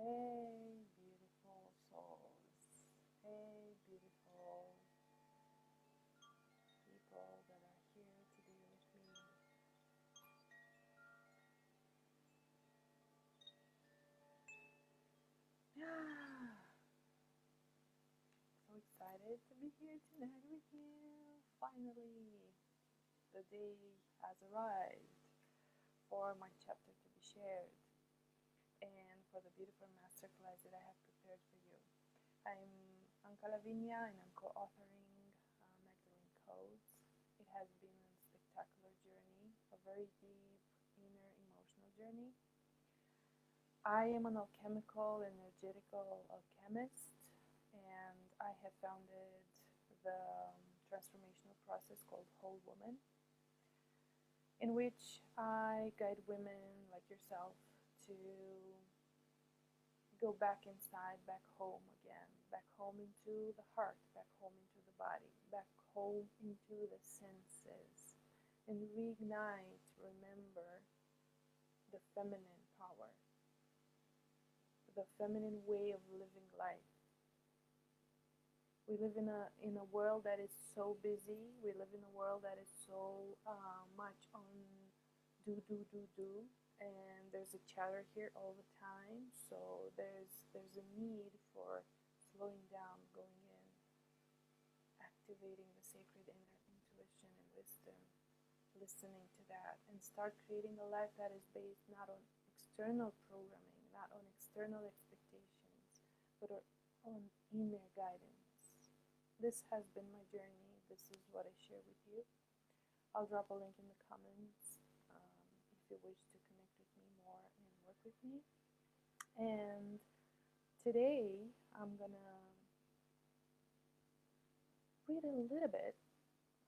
Hey, beautiful souls. Hey, beautiful people that are here today with me. So excited to be here tonight with you. Finally, the day has arrived for my chapter to be shared and for the beautiful masterclass that I have prepared for you. I'm Anka Lavinia and I'm co-authoring Magdalene Codes. It has been a spectacular journey, a very deep inner emotional journey. I am an alchemical, energetical alchemist, and I have founded the transformational process called Whole Woman, in which I guide women like yourself to go back inside, back home again, back home into the heart, back home into the body, back home into the senses, and reignite, remember the feminine power, the feminine way of living life. We live in a world that is so busy. We live in a world that is so much on do, and there's a chatter here all the time. So there's a need for slowing down, going in, activating the sacred inner intuition and wisdom, listening to that, and start creating a life that is based not on external programming, not on external expectations, but on inner guidance. This has been my journey. This is what I share with you. I'll drop a link in the comments if you wish to connect with me more and work with me. And today I'm gonna read a little bit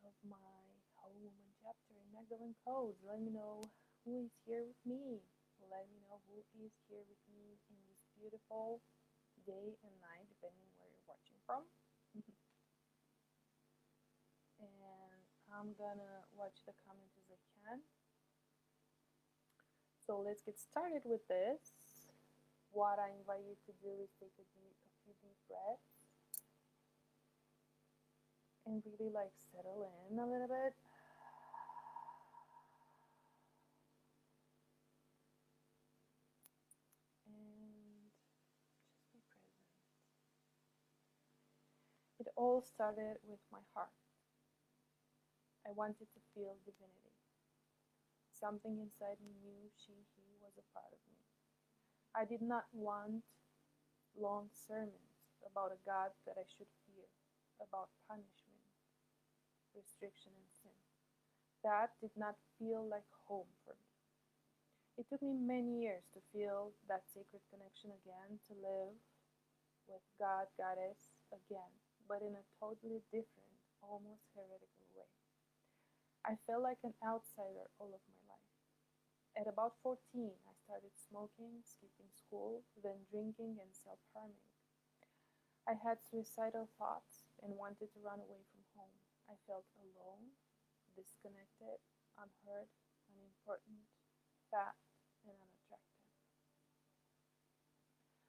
of my Whole Woman chapter in Magdalene Codes. Let me know who is here with me. Let me know who is here with me in this beautiful day and night, depending where you're watching from. And I'm gonna watch the comments as I can. So let's get started with this. What I invite you to do is take a few deep breaths and really like settle in a little bit. And just be present. It all started with my heart. I wanted to feel divinity. Something inside me knew he was a part of me. I did not want long sermons about a God that I should fear, about punishment, restriction, and sin. That did not feel like home for me. It took me many years to feel that sacred connection again, to live with God, Goddess again, but in a totally different, almost heretical way. I felt like an outsider all of my life. At about 14, I started smoking, skipping school, then drinking and self harming. I had suicidal thoughts and wanted to run away from home. I felt alone, disconnected, unheard, unimportant, fat, and unattractive.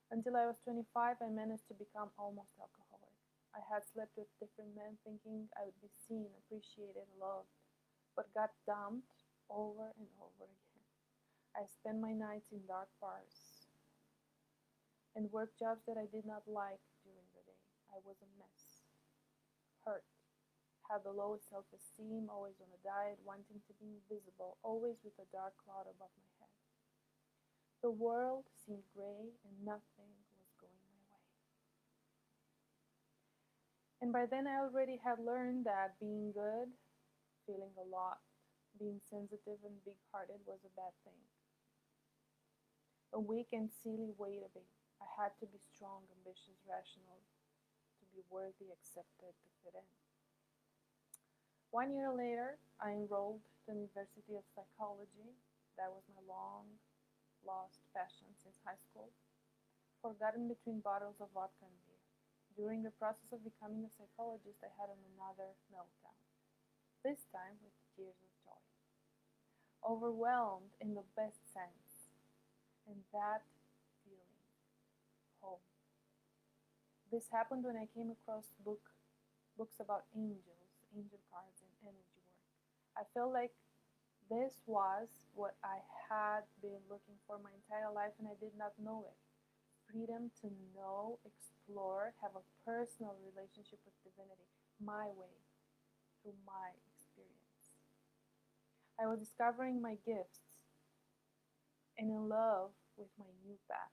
Until I was 25, I managed to become almost alcoholic. I had slept with different men thinking I would be seen, appreciated, loved, but got dumped over and over again. I spent my nights in dark bars and worked jobs that I did not like during the day. I was a mess, hurt, had the lowest self esteem, always on a diet, wanting to be invisible, always with a dark cloud above my head. The world seemed gray and nothing was going my way. And by then, I already had learned that being good, feeling a lot, being sensitive and big hearted was a bad thing. A weak and silly way to be. I had to be strong, ambitious, rational, to be worthy, accepted, to fit in. 1 year later, I enrolled at the University of Psychology. That was my long lost passion since high school. Forgotten between bottles of vodka and beer. During the process of becoming a psychologist, I had another meltdown, this time with tears of joy. Overwhelmed in the best sense. And that feeling, home. This happened when I came across books about angels, angel cards, and energy work. I felt like this was what I had been looking for my entire life, and I did not know it. Freedom to know, explore, have a personal relationship with divinity, my way, through my experience. I was discovering my gifts and in love with my new path.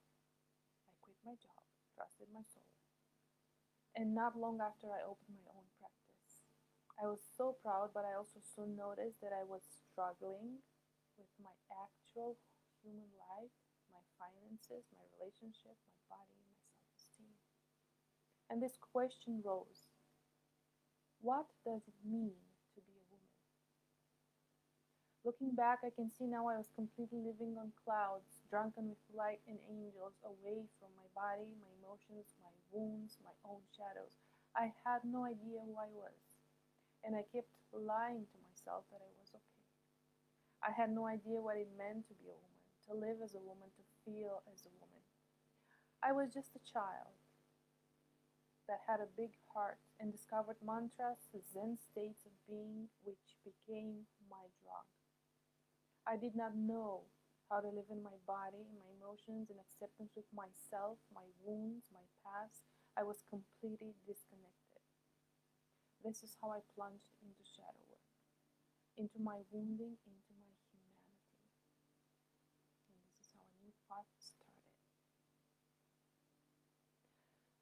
I quit my job, trusted my soul, and not long after I opened my own practice. I was so proud, but I also soon noticed that I was struggling with my actual human life, my finances, my relationship, my body, my self-esteem. And this question rose: what does it mean to be a woman? Looking back, I can see now I was completely living on clouds, drunken with light and angels, away from my body, my emotions, my wounds, my own shadows. I had no idea who I was, and I kept lying to myself that I was okay. I had no idea what it meant to be a woman, to live as a woman, to feel as a woman. I was just a child that had a big heart and discovered mantras, zen states of being, which became my drug. I did not know how to live in my body, my emotions, and acceptance with myself, my wounds, my past. I was completely disconnected. This is how I plunged into shadow work, into my wounding, into my humanity. And this is how a new path started.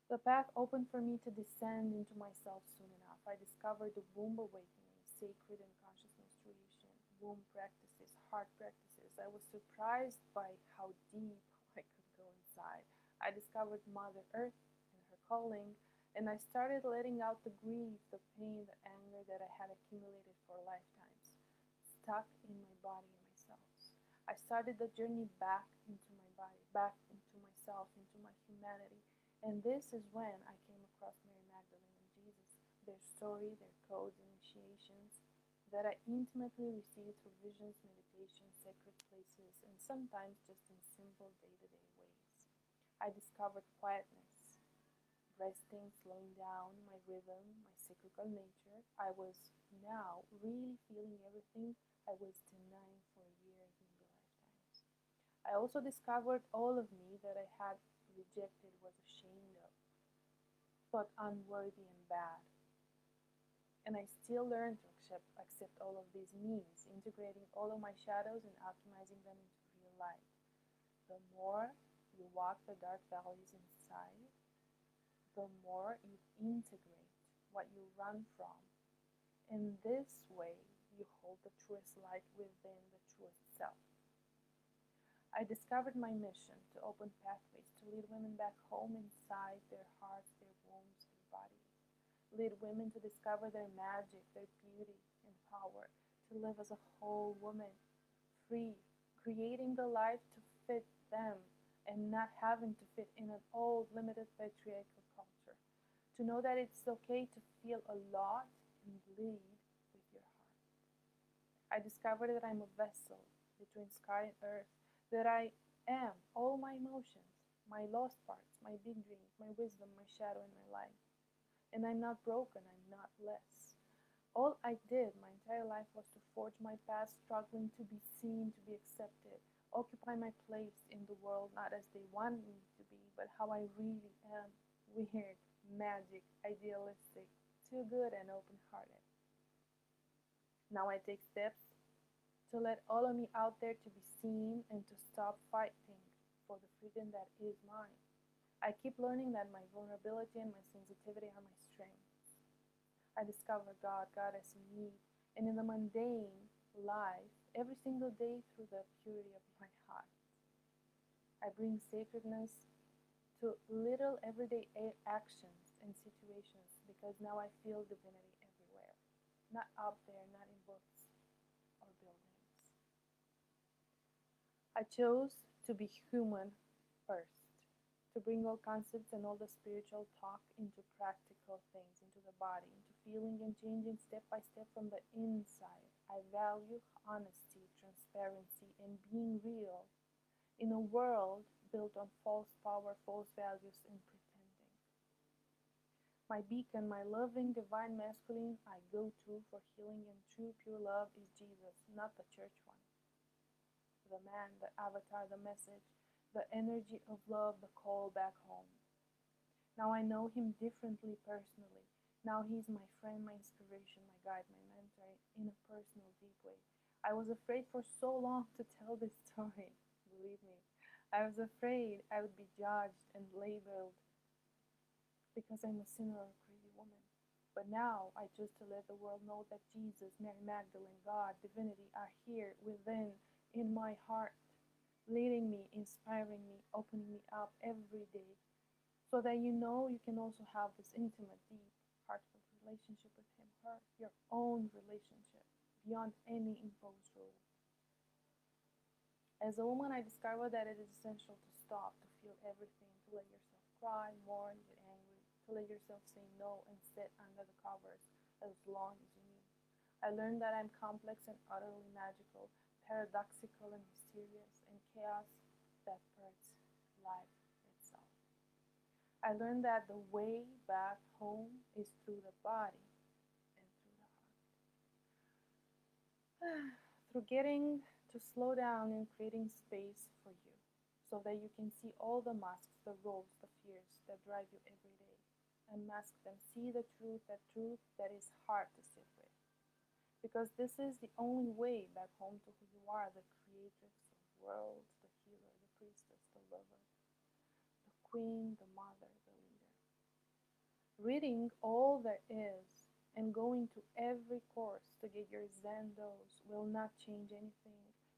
The path opened for me to descend into myself soon enough. I discovered the womb awakening, sacred and conscious menstruation, womb practices, heart practices. I was surprised by how deep I could go inside. I discovered Mother Earth and her calling, and I started letting out the grief, the pain, the anger that I had accumulated for lifetimes, stuck in my body and myself. I started the journey back into my body, back into myself, into my humanity. And this is when I came across Mary Magdalene and Jesus, their story, their codes, initiations, that I intimately received through visions, meditation, sacred places, and sometimes just in simple day-to-day ways. I discovered quietness, resting, slowing down, my rhythm, my cyclical nature. I was now really feeling everything I was denying for years in the lifetimes. I also discovered all of me that I had rejected, was ashamed of, thought unworthy and bad. And I still learn to accept all of these means, integrating all of my shadows and alchemizing them into real light. The more you walk the dark valleys inside, the more you integrate what you run from. In this way, you hold the truest light within the truest self. I discovered my mission to open pathways, to lead women back home inside their hearts, their wombs, their bodies. Lead women to discover their magic, their beauty and power, to live as a whole woman, free, creating the life to fit them and not having to fit in an old, limited patriarchal culture. To know that it's okay to feel a lot and lead with your heart. I discovered that I'm a vessel between sky and earth, that I am all my emotions, my lost parts, my big dreams, my wisdom, my shadow, and my light. And I'm not broken, I'm not less. All I did my entire life was to forge my path, struggling to be seen, to be accepted, occupy my place in the world, not as they want me to be, but how I really am: weird, magic, idealistic, too good, and open hearted. Now I take steps to let all of me out there to be seen and to stop fighting for the freedom that is mine. I keep learning that my vulnerability and my sensitivity are my strengths. I discover God, Goddess in me, and in the mundane life every single day through the purity of my heart. I bring sacredness to little everyday actions and situations because now I feel divinity everywhere, not out there, not in books or buildings. I chose to be human first, to bring all concepts and all the spiritual talk into practical things, into the body, into feeling and changing step by step from the inside. I value honesty, transparency, and being real in a world built on false power, false values, and pretending. My beacon, my loving, divine masculine I go to for healing and true, pure love is Jesus, not the church one. The man, the avatar, the message, the energy of love, the call back home. Now I know him differently personally. Now he's my friend, my inspiration, my guide, my mentor in a personal, deep way. I was afraid for so long to tell this story, believe me. I was afraid I would be judged and labeled because I'm a sinner or a crazy woman. But now I choose to let the world know that Jesus, Mary Magdalene, God, divinity are here within, in my heart, leading me, inspiring me, opening me up every day, so that you know you can also have this intimate, deep, heartfelt relationship with Him, her, your own relationship, beyond any imposed rule. As a woman, I discovered that it is essential to stop, to feel everything, to let yourself cry, mourn, get angry, to let yourself say no and sit under the covers as long as you need. I learned that I'm complex and utterly magical, paradoxical and mysterious, and chaos that births life itself. I learned that the way back home is through the body and through the heart. Through getting to slow down and creating space for you so that you can see all the masks, the roles, the fears that drive you every day. Unmask them. See the truth that is hard to sit with. Because this is the only way back home to who you are, the creatrix of worlds, the healer, the priestess, the lover, the queen, the mother, the leader. Reading all there is and going to every course to get your Zen dose will not change anything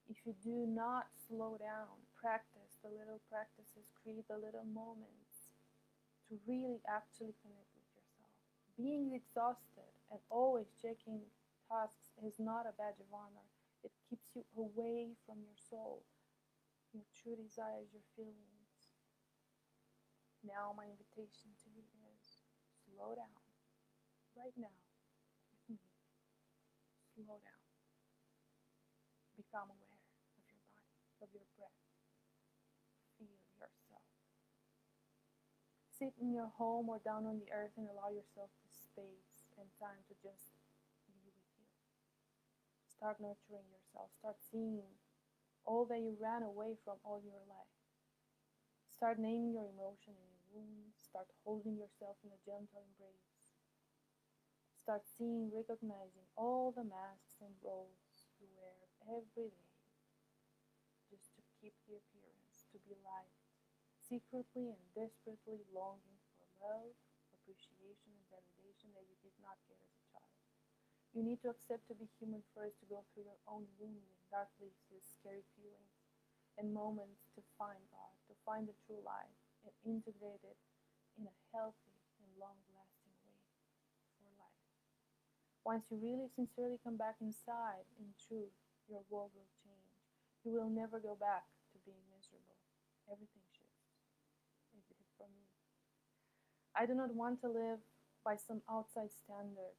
if you do not slow down, practice the little practices, create the little moments to really actually connect with yourself. Being exhausted and always checking tasks is not a badge of honor. It keeps you away from your soul, your true desires, your feelings. Now my invitation to you is slow down right now with me. Slow down. Become aware of your body, of your breath. Feel yourself. Sit in your home or down on the earth and allow yourself the space and time to just be with you. Start nurturing yourself. Start seeing all that you ran away from all your life. Start naming your emotion and your wounds. Start holding yourself in a gentle embrace. Start seeing, recognizing all the masks and roles you wear every day just to keep the appearance, to be liked, secretly and desperately longing for love, appreciation, and validation that you did not get as a child. You need to accept to be human first, to go through your own wounds and dark places, scary feelings, and moments to find God, to find the true life, and integrate it in a healthy and long-lasting way for life. Once you really sincerely come back inside, in truth, your world will change. You will never go back to being miserable. Everything shifts. It did for me. I do not want to live by some outside standard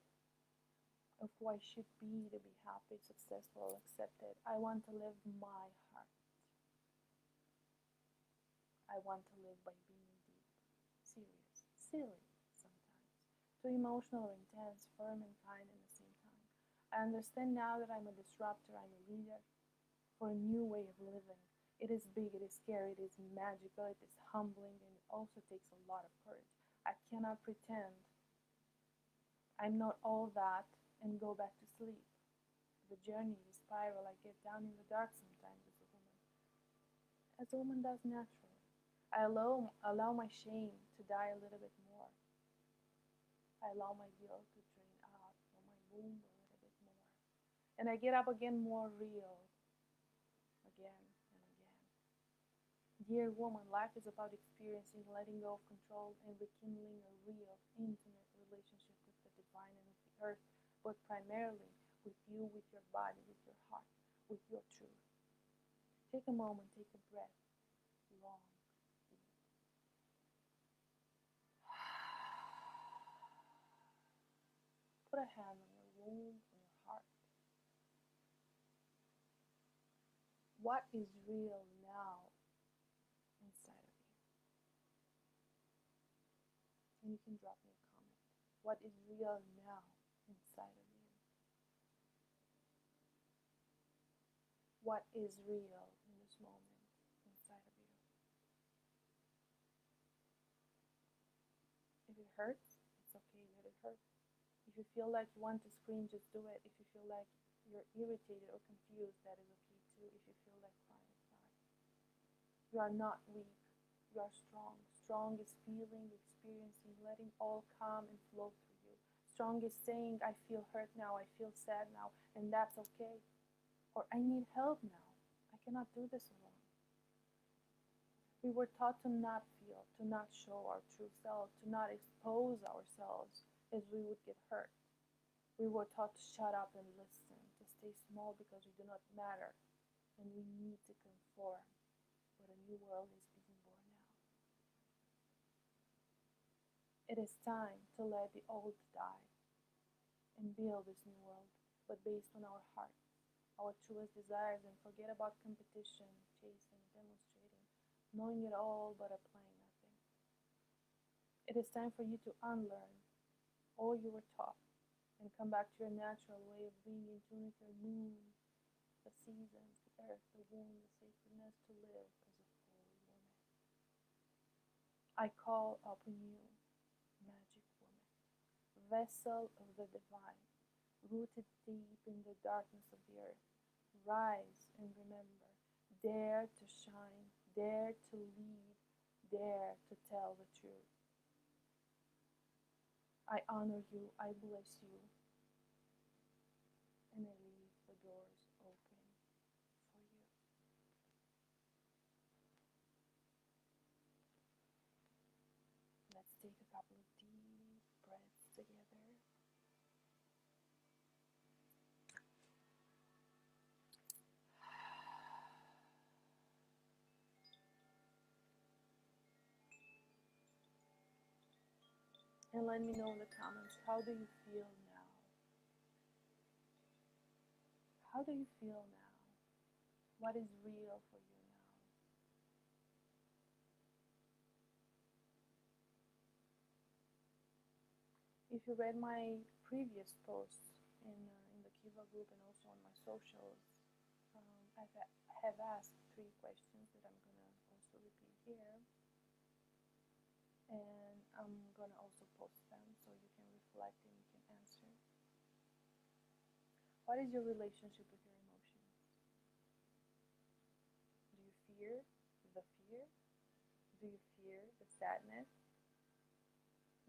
of who I should be to be happy, successful, accepted. I want to live my heart. I want to live by being deep, serious, silly sometimes, too emotional or intense, firm and kind at the same time. I understand now that I'm a disruptor, I'm a leader for a new way of living. It is big, it is scary, it is magical, it is humbling, and it also takes a lot of courage. I cannot pretend I'm not all that and go back to sleep. The journey, the spiral, I get down in the dark sometimes as a woman does naturally. I allow my shame to die a little bit more. I allow my guilt to drain out from my womb a little bit more. And I get up again more real, again and again. Dear woman, life is about experiencing, letting go of control, and rekindling a real, intimate relationship with the divine and with the earth, but primarily with you, with your body, with your heart, with your truth. Take a moment, take a breath, long, deep. Put a hand on your womb, on your heart. What is real now inside? and you can drop me a comment. What is real now inside of you? What is real in this moment inside of you? If it hurts, it's okay, let it hurt. If you feel like you want to scream, just do it. If you feel like you're irritated or confused, that is okay too. If you feel like crying, cry. You are not weak. You are strong. Strong is feeling, experiencing, letting all come and flow through you. Strong is saying, I feel hurt now, I feel sad now, and that's okay. Or I need help now. I cannot do this alone. We were taught to not feel, to not show our true self, to not expose ourselves as we would get hurt. We were taught to shut up and listen, to stay small because we do not matter, and we need to conform. But a new world is being born now. It is time to let the old die and build this new world, but based on our heart, our truest desires, and forget about competition, chasing, demonstrating, knowing it all but applying nothing. It is time for you to unlearn all you were taught and come back to your natural way of being in tune with your moon, the seasons, the earth, the womb, the sacredness to live as a full woman. I call upon you, magic woman, vessel of the divine, rooted deep in the darkness of the earth. Rise and remember, dare to shine, dare to lead, dare to tell the truth. I honor you, I bless you, and I leave the doors open for you. Let's take a couple of deep breaths together. And let me know in the comments, how do you feel now? How do you feel now? What is real for you now? If you read my previous posts in the Kiva group and also on my socials, I have asked 3 questions that I'm going to also repeat here. And I'm going to also post them so you can reflect and you can answer. What is your relationship with your emotions? Do you fear the fear? Do you fear the sadness?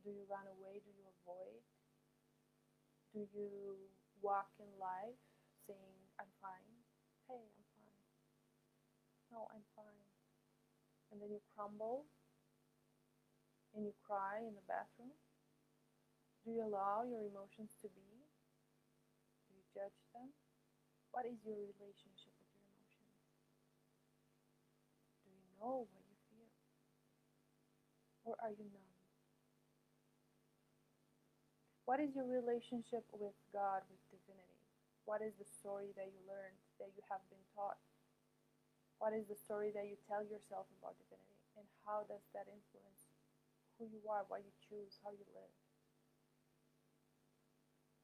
Do you run away? Do you avoid? Do you walk in life saying, I'm fine? Hey, I'm fine. No, I'm fine. And then you crumble and you cry in the bathroom? Do you allow your emotions to be? Do you judge them? What is your relationship with your emotions? Do you know what you feel? Or are you numb? What is your relationship with God, with divinity? What is the story that you learned, that you have been taught? What is the story that you tell yourself about divinity? And how does that influence who you are, what you choose, how you live?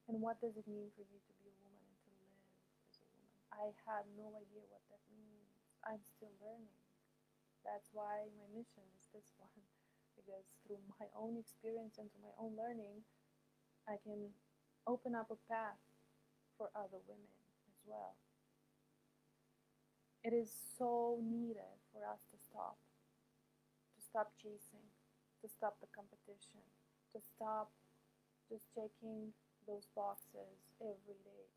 And what does it mean for you to be a woman and to live as a woman? I had no idea what that means. I'm still learning. That's why my mission is this one. Because through my own experience and through my own learning, I can open up a path for other women as well. It is so needed for us to stop chasing, to stop the competition, to stop just checking those boxes every day,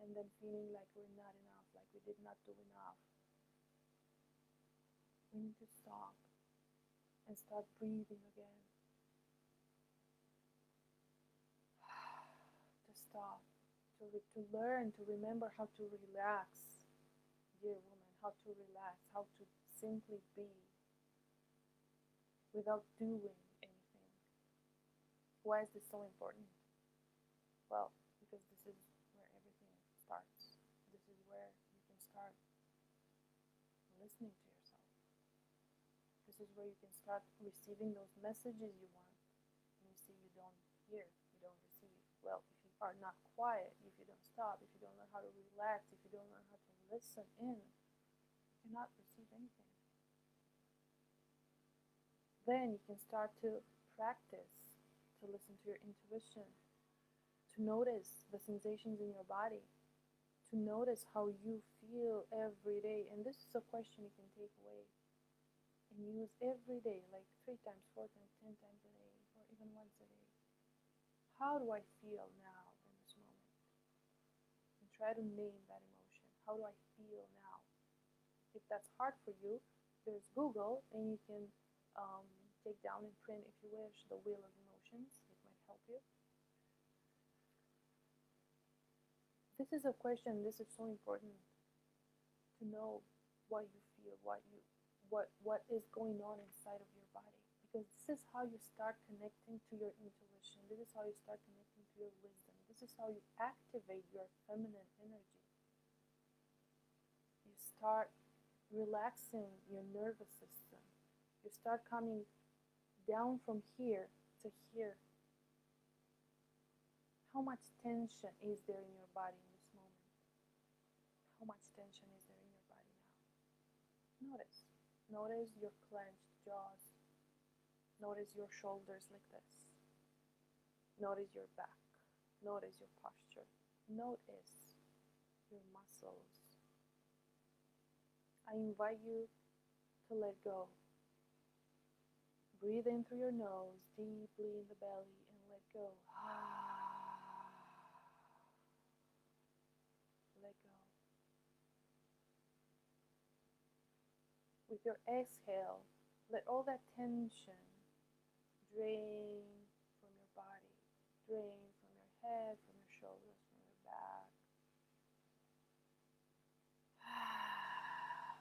and then feeling like we're not enough, like we did not do enough. We need to stop and start breathing again. To stop, to learn, to remember how to relax, dear woman, how to relax, how to simply be without doing anything. Why is this so important? Well, because this is where everything starts. This is where you can start listening to yourself. This is where you can start receiving those messages you want. hear, you don't receive. Well, if you are not quiet, if you don't stop, if you don't learn how to relax, if you don't learn how to listen in, you cannot receive anything. Then you can start to practice to listen to your intuition, to notice the sensations in your body, to notice how you feel every day. And this is a question you can take away and use every day, like 3 times, 4 times, 10 times a day, or even once a day. How do I feel now in this moment? And try to name that emotion. How do I feel now? If that's hard for you, there's Google, and you can take down and print, if you wish, the Wheel of Emotions. It might help you. This is a question. This is so important to know what you feel, what is going on inside of your body, because this is how you start connecting to your intuition. This is how you start connecting to your wisdom. This is how you activate your feminine energy. You start relaxing your nervous system. You start coming down from here to here. How much tension is there in your body in this moment? How much tension is there in your body now? Notice. Notice your clenched jaws. Notice your shoulders like this. Notice your back. Notice your posture. Notice your muscles. I invite you to let go. Breathe in through your nose, deeply in the belly, and let go. Let go. With your exhale, let all that tension drain from your body, drain from your head, from your shoulders, from your back.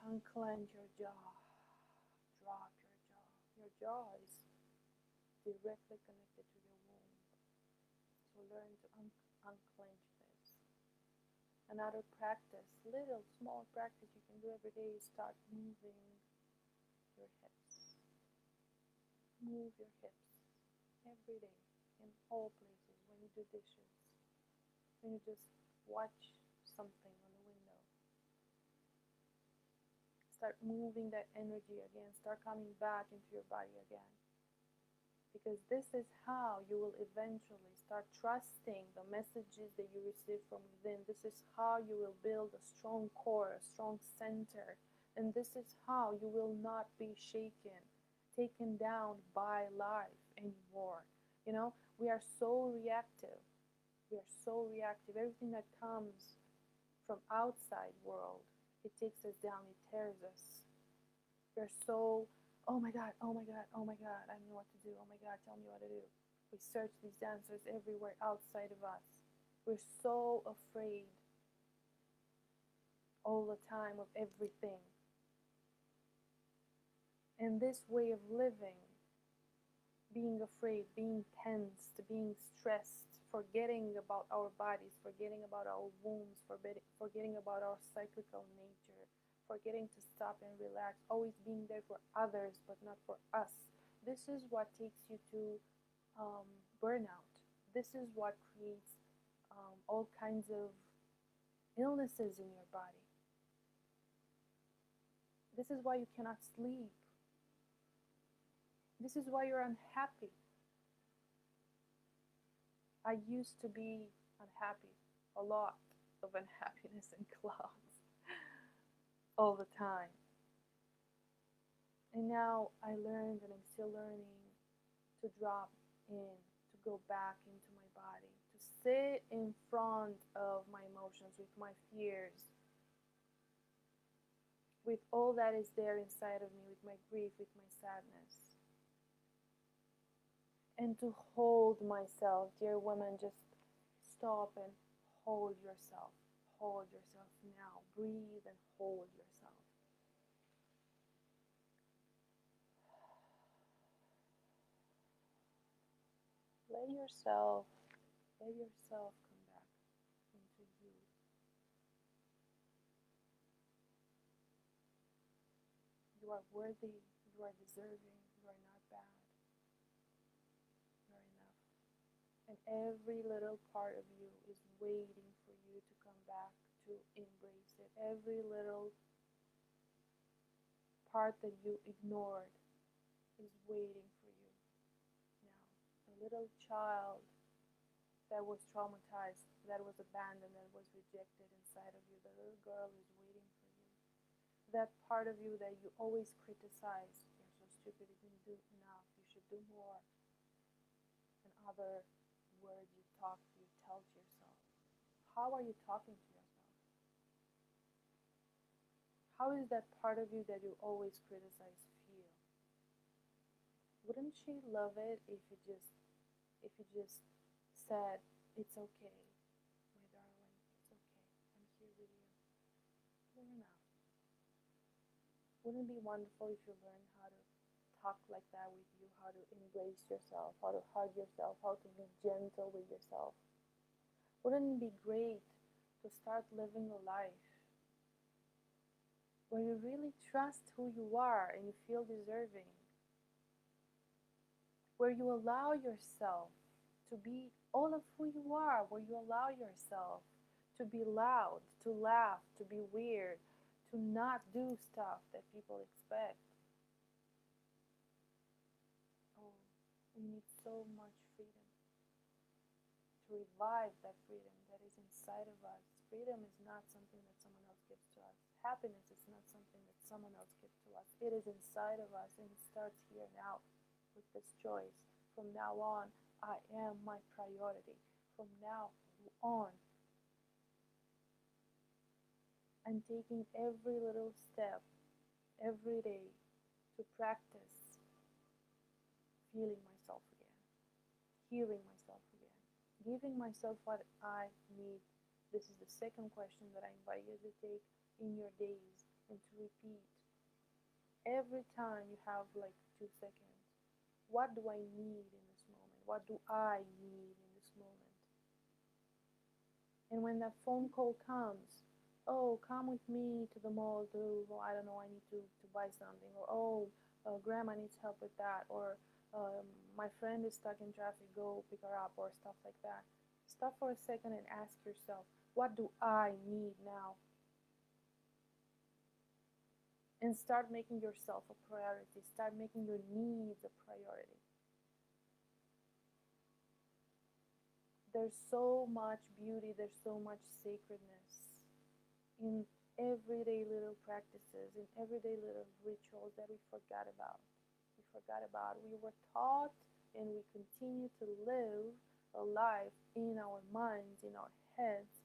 Unclench your jaw. Drop your jaw. Your jaw is directly connected to your womb. So learn to unclench this. Another practice, little small practice you can do every day is start moving your hips. Move your hips every day in all places. When you do dishes, when you just watch something on the window. Start moving that energy again. Start coming back into your body again. Because this is how you will eventually start trusting the messages that you receive from within. This is how you will build a strong core, a strong center. And this is how you will not be shaken, taken down by life anymore. You know, we are so reactive. We are so reactive. Everything that comes from outside world, it takes us down, it tears us. We're so, oh my God, oh my God, oh my God, I don't know what to do. Oh my God, tell me what to do. We search these answers everywhere outside of us. We're so afraid all the time of everything. And this way of living, being afraid, being tensed, being stressed, forgetting about our bodies, forgetting about our wombs, forgetting about our cyclical nature, forgetting to stop and relax, always being there for others but not for us. This is what takes you to burnout. This is what creates all kinds of illnesses in your body. This is why you cannot sleep. This is why you're unhappy. I used to be unhappy, a lot of unhappiness and clouds all the time. And now I learned, and I'm still learning, to drop in, to go back into my body, to sit in front of my emotions, with my fears, with all that is there inside of me, with my grief, with my sadness. And to hold myself. Dear women, just stop and hold yourself. Hold yourself now. Breathe and hold yourself. Let yourself come back into you. You are worthy. You are deserving. You are not bad. You are enough. And every little part of you is waiting for you to come back to embrace it. Every little part that you ignored is waiting for you now. The little child that was traumatized, that was abandoned, that was rejected inside of you, the little girl is waiting for you. That part of you that you always criticize, you're so stupid, you didn't do enough, you should do more, and other words you tell to yourself. How are you talking to yourself? How is that part of you that you always criticize feel? Wouldn't she love it if you just said, it's okay, my darling, it's okay, I'm here with you. Learn out. Wouldn't it be wonderful if you learned how to talk like that with you, how to embrace yourself, how to hug yourself, how to be gentle with yourself? Wouldn't it be great to start living a life where you really trust who you are and you feel deserving? Where you allow yourself to be all of who you are, where you allow yourself to be loud, to laugh, to be weird, to not do stuff that people expect. Oh, we need so much freedom to revive that freedom that is inside of us. Freedom is not something that someone else gives to us. Happiness is not something that someone else gives to us. It is inside of us, and it starts here now with this choice. From now on, I am my priority. From now on, I'm taking every little step every day to practice feeling myself again, hearing myself again, giving myself what I need. This is the second question that I invite you to take in your days and to repeat every time you have like 2 seconds. What do I need in this moment? What do I need in this moment? And when that phone call comes, oh, come with me to the mall to, well, I don't know, I need to buy something, or oh, grandma needs help with that, or my friend is stuck in traffic, go pick her up, or stuff like that. Stop for a second and ask yourself, what do I need now? And start making yourself a priority. Start making your needs a priority. There's so much beauty, there's so much sacredness in everyday little practices, in everyday little rituals that we forgot about. We were taught and we continue to live a life in our minds, in our heads,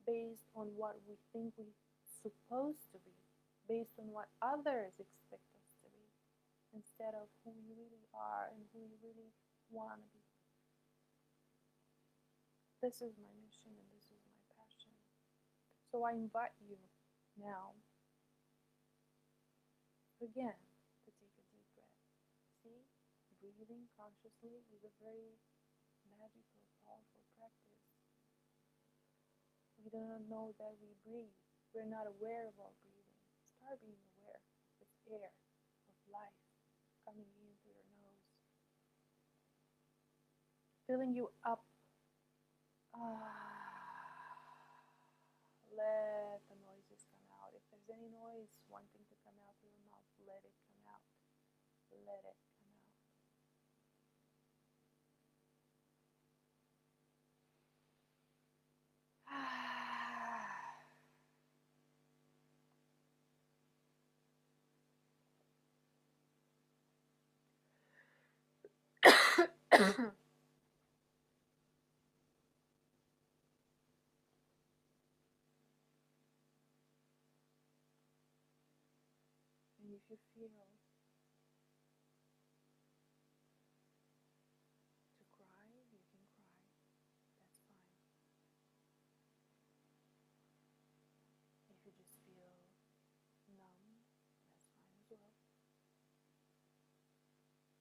based on what we think we're supposed to be, based on what others expect us to be, instead of who we really are and who we really want to be. This is my mission and this is my passion. So I invite you now, again, to take a deep breath. See, breathing consciously is a very magical, powerful practice. We do not know that we breathe. We're not aware of our breathing. Start being aware of air, of life coming in through your nose, filling you up. Let the noises come out. If there's any noise wanting to come out through your mouth, let it come out. Let it come out. And if you feel to cry, you can cry. That's fine. If you just feel numb, that's fine as well.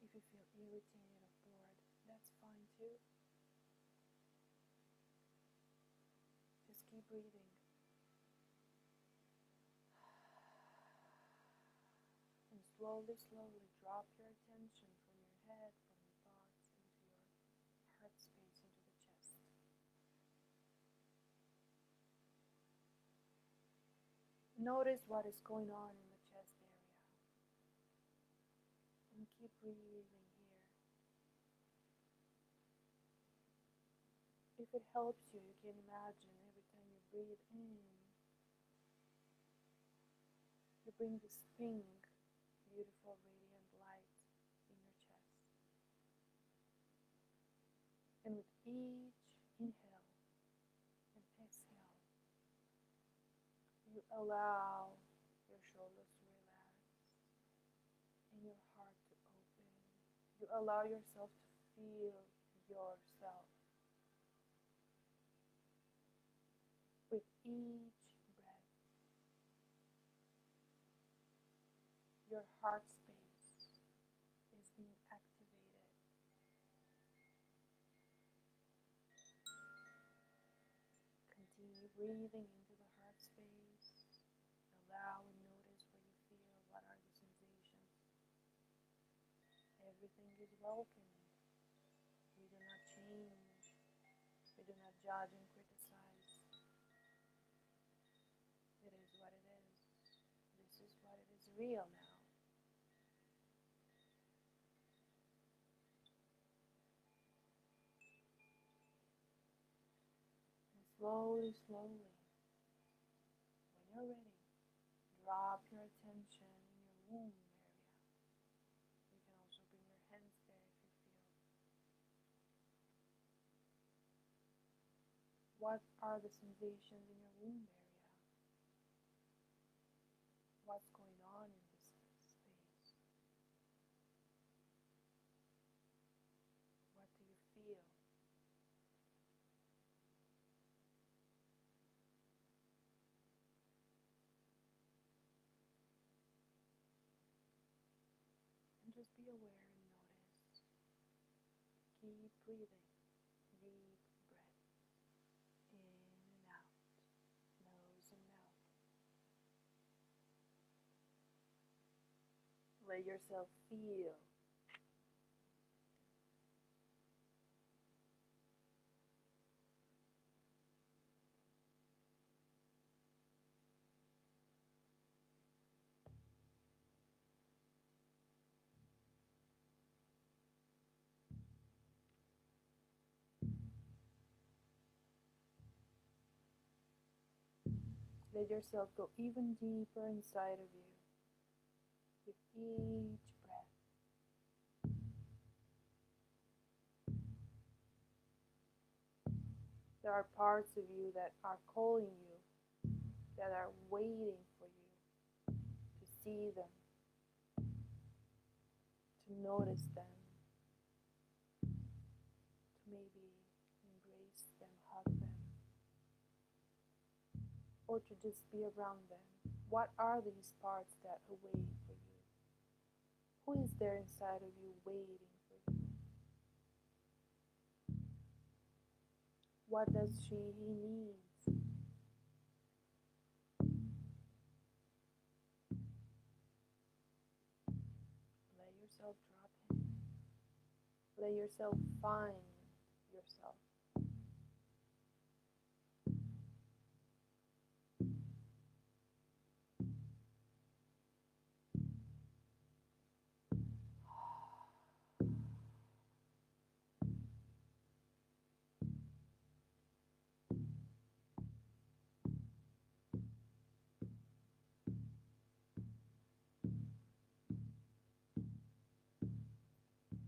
If you feel irritated or bored, that's fine too. Just keep breathing. And slowly, slowly drop your attention from your head, from your thoughts, into your heart space, into the Notice what is going on in the chest area and keep breathing here. If it helps you, you can imagine every time you breathe in, you bring this pink, beautiful, radiant light in your chest. And with each inhale and exhale, you allow your shoulders to relax and your heart to open. You allow yourself to feel yourself. With each breath, your heart space is being activated. Continue breathing into the heart space. Allow and notice where you feel. What are the sensations? Everything is welcome. We do not change. We do not judge and criticize. It is what it is. This is what it is real now. And slowly, slowly, when you're ready, drop your attention in your womb area. You can also bring your hands there if you feel. What are the sensations in your womb area? What's going on in this space? What do you feel? And just be aware and notice. Keep breathing. Deep breath. In and out. Nose and mouth. Let yourself feel. Let yourself go even deeper inside of you with each breath. There are parts of you that are calling you, that are waiting for you to see them, to notice them, to maybe embrace them, hug them, or to just be around them. What are these parts that are waiting for you? Who is there inside of you waiting for you? What does he needs? Let yourself drop in. Let yourself find yourself.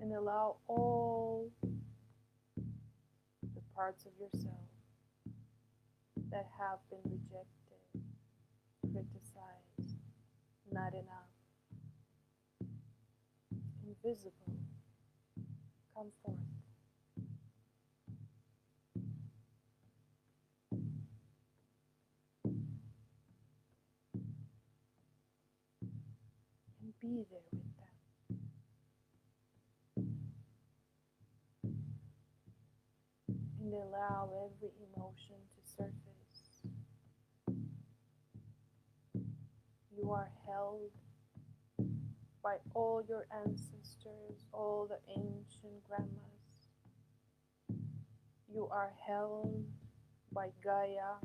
And allow all the parts of yourself that have been rejected, criticized, not enough, invisible, come forth. And be there with them. And allow every emotion to surface. You are held by all your ancestors, all the ancient grandmas. You are held by Gaia.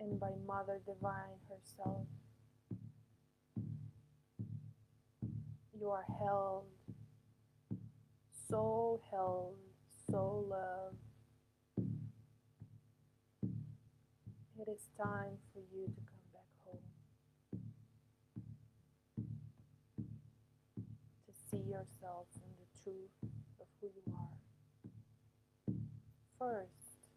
and by Mother Divine herself. You are held, so loved. It is time for you to come back home, to see yourself in the truth of who you are. First,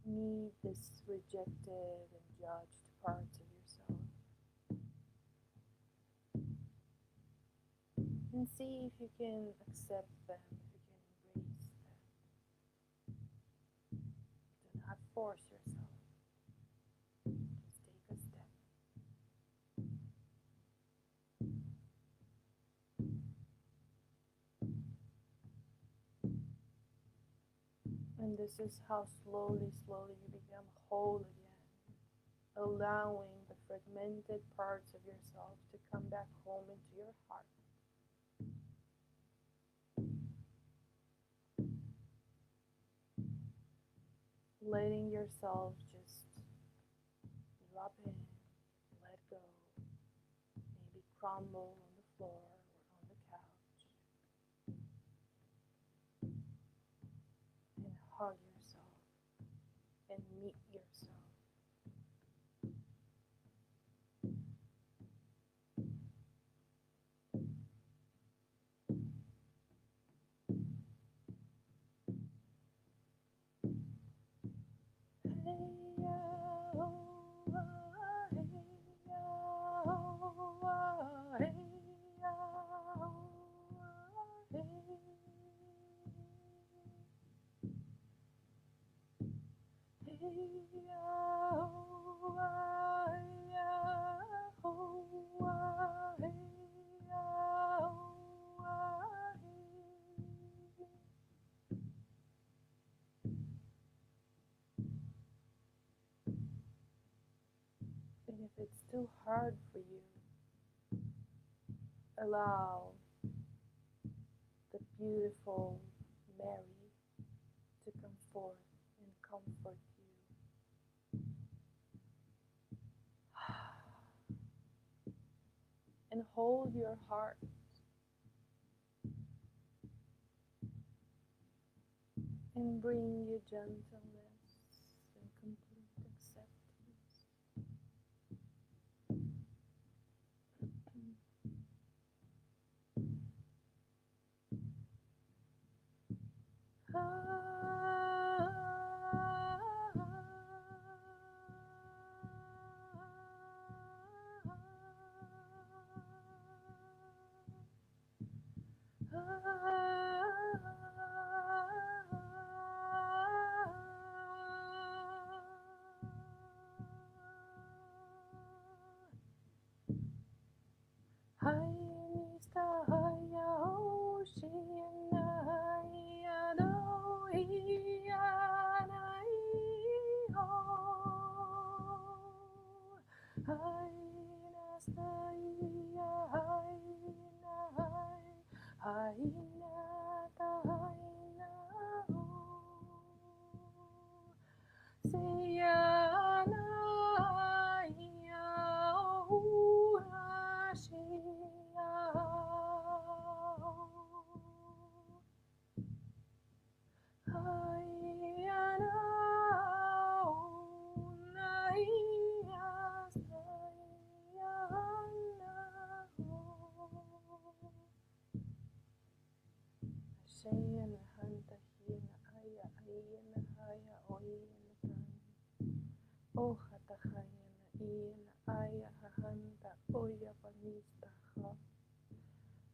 meet this rejected and judged parts of yourself and see if you can accept them, if you can embrace them. Do not force yourself. Just take a step. And this is how slowly you become whole again, allowing the fragmented parts of yourself to come back home into your heart. Letting yourself just drop in, let go, maybe crumble on the floor or on the couch, and hug yourself and meet yourself. And if it's too hard for you, allow the beautiful Mary to come forth and comfort you. And hold your heart. And bring you gentleness and complete acceptance.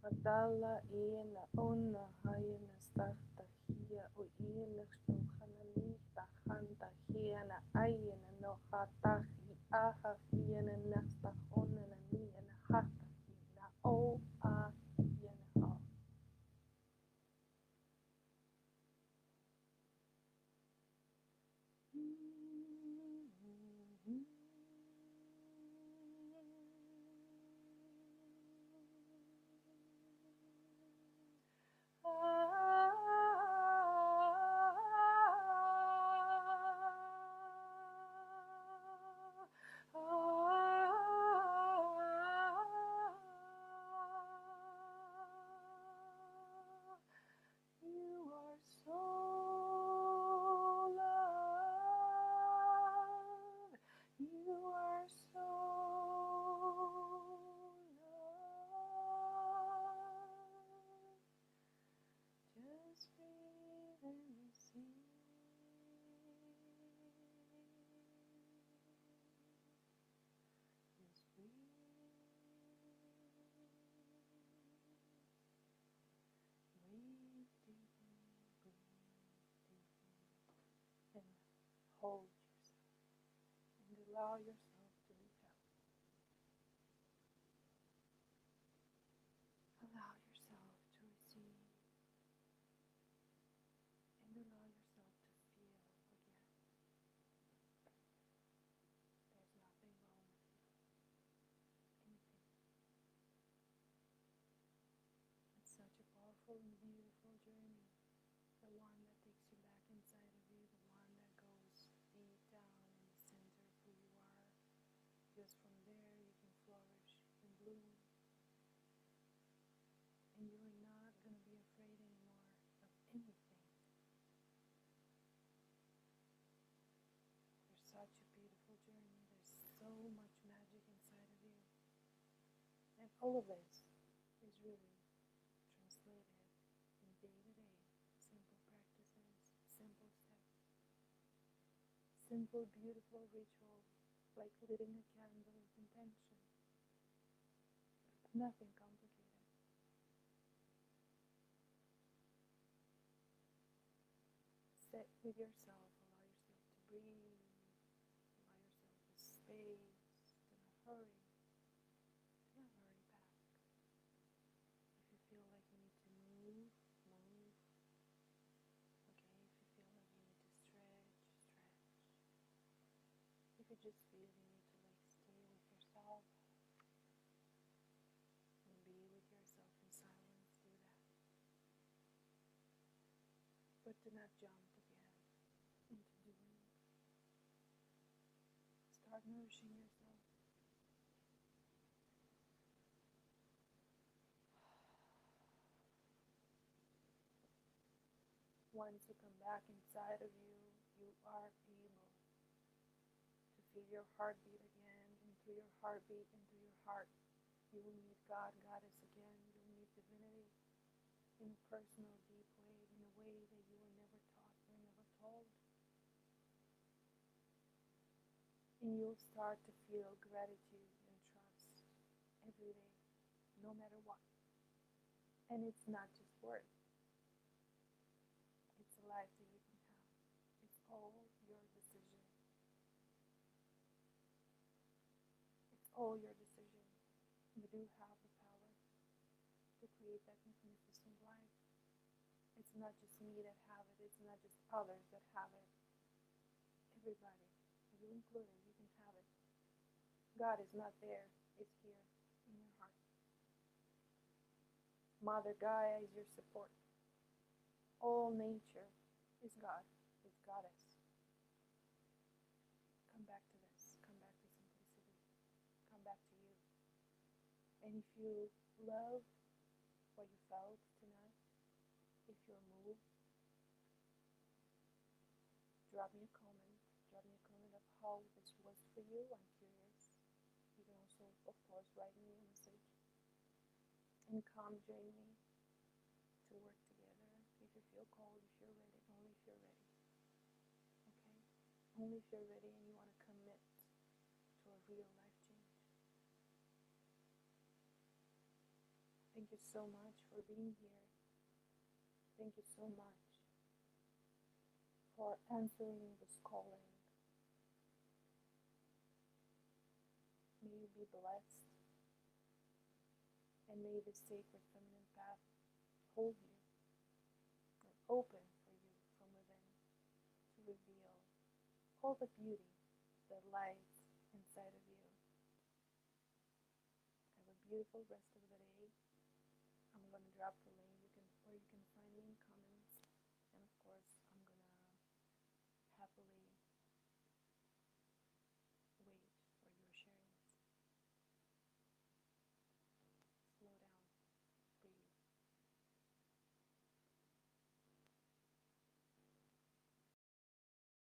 Adala iena ona hayana starta hia o iena shtuhananita hanta hiena ayena no hatahi aha hiena nasta honana niena hata hina o a hiena ha. hold yourself and allow yourself to be felt. Allow yourself to receive and allow yourself to feel again. There's nothing wrong with you. Anything. It's such a powerful and beautiful journey. The one that takes you back inside of you, the one that goes deep down in the center of who you are. Because from there you can flourish and bloom. And you're not going to be afraid anymore of anything. There's such a beautiful journey. There's so much magic inside of you. And all of this is really translated in day-to-day simple practices, simple steps, simple beautiful rituals like lighting a candle with intention. Nothing complicated. Sit with yourself, allow yourself to breathe, allow yourself the space, do not hurry, do not hurry back. If you feel like you need to move, move. Okay, if you feel like you need to stretch, stretch. If you just feel you need to like stay with yourself and be with yourself in silence, do that. But do not jump again into doing. Start nourishing yourself. Once you come back inside of you, you are able to feel your heartbeat again, and through your heartbeat, into your heart, you will meet God, Goddess again. You will meet divinity in a personal, deep way, in a way that you were never taught or never told. And you'll start to feel gratitude and trust every day, no matter what. And it's not just words. It's a life that you can have. It's all your decision. It's all your decision. You do have the power to create that magnificent life. It's not just me that have it. It's not just others that have it. Everybody, you included, you can have it. God is not there. It's here in your heart. Mother Gaia is your support. All nature is God. It's Goddess. Come back to this. Come back to simplicity. Come back to you. And if you love what you felt tonight, if you're moved, drop me a comment. Drop me a comment of how this was for you. I'm curious. You can also, of course, write me a message. And come join me to work together if you feel called, if you're ready, only if you're ready. Okay? Only if you're ready and you want to commit to a real life change. Thank you so much for being here. Thank you so much for answering this calling. May you be blessed. And may the sacred feminine path hold you and open for you from within to reveal all the beauty that lies inside of you. Have a beautiful rest of the day. I'm going to drop the link where you can find